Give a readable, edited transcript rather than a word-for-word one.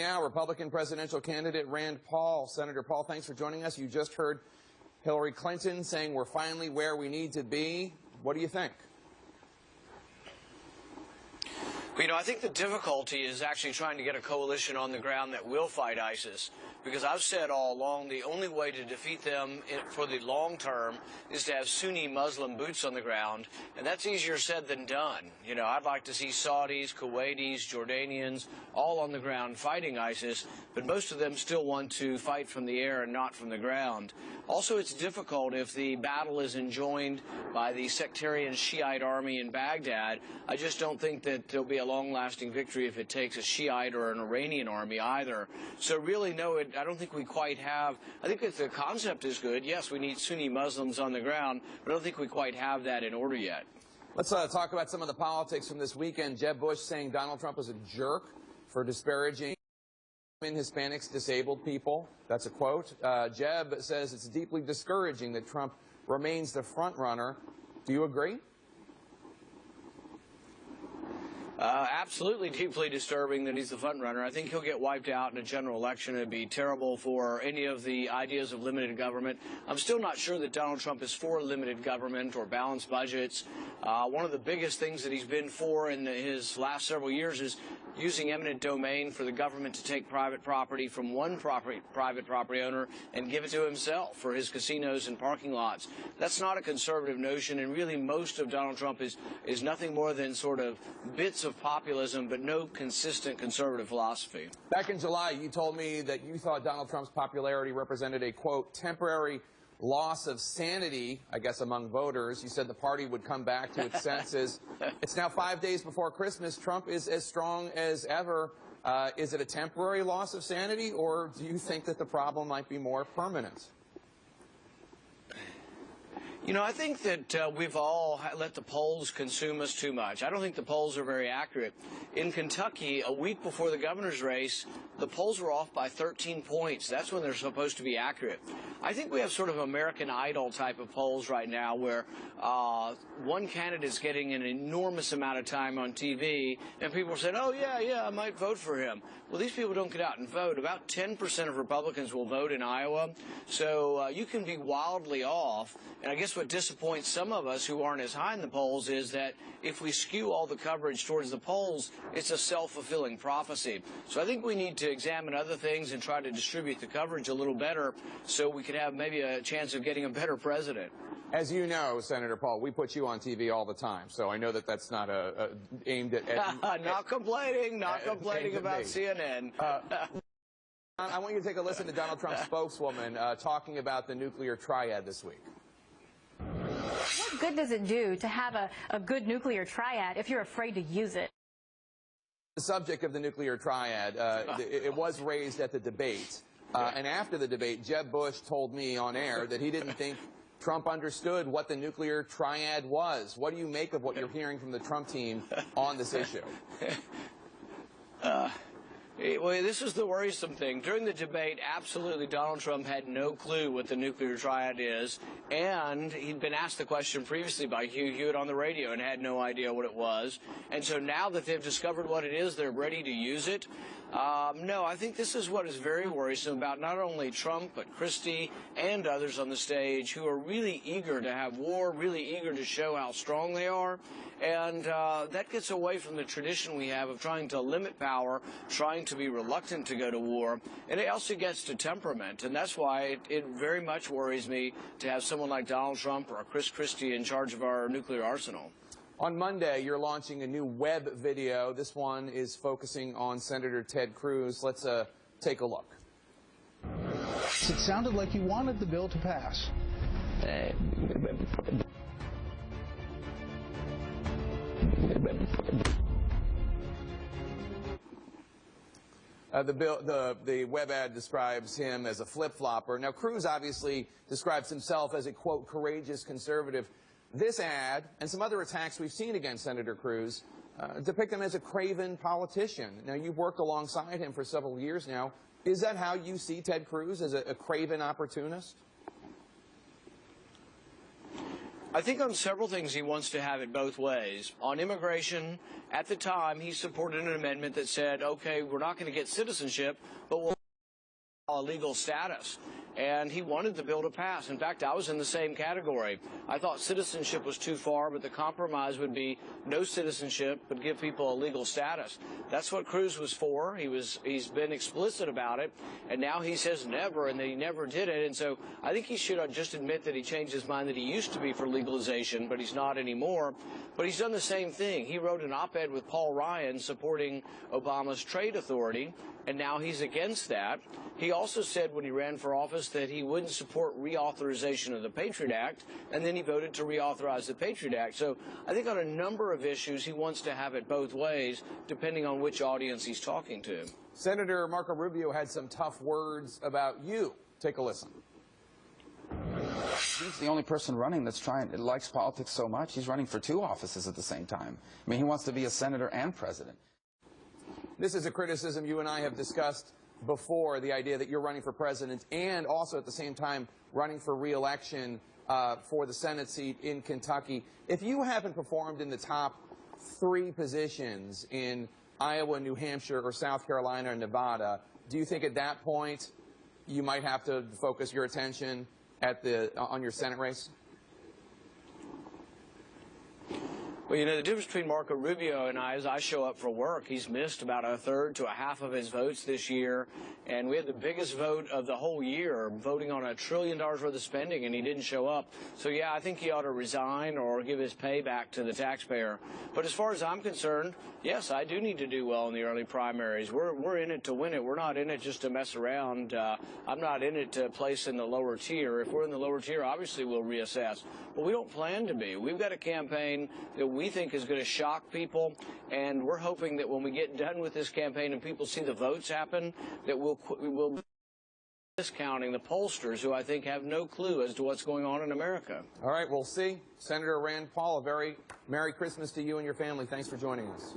Now, Republican presidential candidate Rand Paul. Senator Paul, thanks for joining us. You just heard Hillary Clinton saying we're finally where we need to be. What do you think? Well, I think the difficulty is actually trying to get a coalition on the ground that will fight ISIS. Because I've said all along the only way to defeat them for the long term is to have Sunni Muslim boots on the ground, and that's easier said than done. I'd like to see Saudis, Kuwaitis, Jordanians all on the ground fighting ISIS, but most of them still want to fight from the air and not from the ground. Also, it's difficult if the battle is enjoined by the sectarian Shiite army in Baghdad. I just don't think that there'll be a long-lasting victory if it takes a Shiite or an Iranian army either. So really, no, I don't think we quite have. I think that the concept is good. Yes, we need Sunni Muslims on the ground, but I don't think we quite have that in order yet. Let's talk about some of the politics from this weekend. Jeb Bush saying Donald Trump was a jerk for disparaging Hispanics, disabled people. That's a quote. Jeb says it's deeply discouraging that Trump remains the front runner. Do you agree? Absolutely deeply disturbing that he's the front runner. I think he'll get wiped out in a general election. It'd be terrible for any of the ideas of limited government. I'm still not sure that Donald Trump is for limited government or balanced budgets. One of the biggest things that he's been for in his last several years is using eminent domain for the government to take private property from one private property owner and give it to himself for his casinos and parking lots. That's not a conservative notion, and really most of Donald Trump is nothing more than sort of bits of populism, but no consistent conservative philosophy. Back in July, you told me that you thought Donald Trump's popularity represented a, quote, temporary loss of sanity, I guess, among voters. You said the party would come back to its senses. It's now 5 days before Christmas. Trump is as strong as ever. Is it a temporary loss of sanity, or do you think that the problem might be more permanent? I think that we've all let the polls consume us too much. I don't think the polls are very accurate. In Kentucky, a week before the governor's race, the polls were off by 13 points. That's when they're supposed to be accurate. I think we have sort of American Idol type of polls right now where one candidate's getting an enormous amount of time on TV, and people are saying, oh, yeah, I might vote for him. Well, these people don't get out and vote. About 10% of Republicans will vote in Iowa, so you can be wildly off. And I guess what disappoints some of us who aren't as high in the polls is that if we skew all the coverage towards the polls, it's a self-fulfilling prophecy. So I think we need to examine other things and try to distribute the coverage a little better so we could have maybe a chance of getting a better president. As you know, Senator Paul, we put you on TV all the time, so I know that that's not aimed at... not complaining about CNN. I want you to take a listen to Donald Trump's spokeswoman talking about the nuclear triad this week. What good does it do to have a good nuclear triad if you're afraid to use it? The subject of the nuclear triad, it was raised at the debate. And after the debate, Jeb Bush told me on air that he didn't think Trump understood what the nuclear triad was. What do you make of what you're hearing from the Trump team on this issue? Well, this is the worrisome thing. During the debate, absolutely, Donald Trump had no clue what the nuclear triad is, and he'd been asked the question previously by Hugh Hewitt on the radio and had no idea what it was. And so now that they've discovered what it is, they're ready to use it. No, I think this is what is very worrisome about not only Trump, but Christie and others on the stage who are really eager to have war, really eager to show how strong they are. And that gets away from the tradition we have of trying to limit power, trying to be reluctant to go to war. And it also gets to temperament. And that's why it very much worries me to have someone like Donald Trump or Chris Christie in charge of our nuclear arsenal. On Monday, you're launching a new web video. This one is focusing on Senator Ted Cruz. Let's take a look. It sounded like you wanted the bill to pass. The web ad describes him as a flip-flopper. Now, Cruz obviously describes himself as a, quote, courageous conservative. This ad and some other attacks we've seen against Senator Cruz depict him as a craven politician. Now, you've worked alongside him for several years now. Is that how you see Ted Cruz, as a craven opportunist? I think on several things he wants to have it both ways. On immigration, at the time, he supported an amendment that said, okay, we're not going to get citizenship, but we'll a legal status. And he wanted the bill to pass. In fact, I was in the same category. I thought citizenship was too far, but the compromise would be no citizenship, but give people a legal status. That's what Cruz was for. He's been explicit about it, and now he says never, and that he never did it. And so I think he should just admit that he changed his mind, that he used to be for legalization, but he's not anymore. But he's done the same thing. He wrote an op-ed with Paul Ryan supporting Obama's trade authority, and now he's against that. He also said when he ran for office that he wouldn't support reauthorization of the Patriot Act, and then he voted to reauthorize the Patriot Act. So I think on a number of issues, he wants to have it both ways, depending on which audience he's talking to. Senator Marco Rubio had some tough words about you. Take a listen. He's the only person running that likes politics so much. He's running for 2 offices at the same time. I mean, he wants to be a senator and president. This is a criticism you and I have discussed before, the idea that you're running for president and also at the same time running for re-election for the Senate seat in Kentucky. If you haven't performed in the top 3 positions in Iowa, New Hampshire, or South Carolina or Nevada, do you think at that point you might have to focus your attention on your Senate race? Well, you know, the difference between Marco Rubio and I is I show up for work. He's missed about 1/3 to 1/2 of his votes this year, and we had the biggest vote of the whole year, voting on $1 trillion worth of spending, and he didn't show up. So, yeah, I think he ought to resign or give his pay back to the taxpayer. But as far as I'm concerned, yes, I do need to do well in the early primaries. We're in it to win it. We're not in it just to mess around. I'm not in it to place in the lower tier. If we're in the lower tier, obviously we'll reassess. But we don't plan to be. We've got a campaign that we think is going to shock people, and we're hoping that when we get done with this campaign and people see the votes happen, that we'll be discounting the pollsters who I think have no clue as to what's going on in America. All right, we'll see. Senator Rand Paul, a very Merry Christmas to you and your family. Thanks for joining us.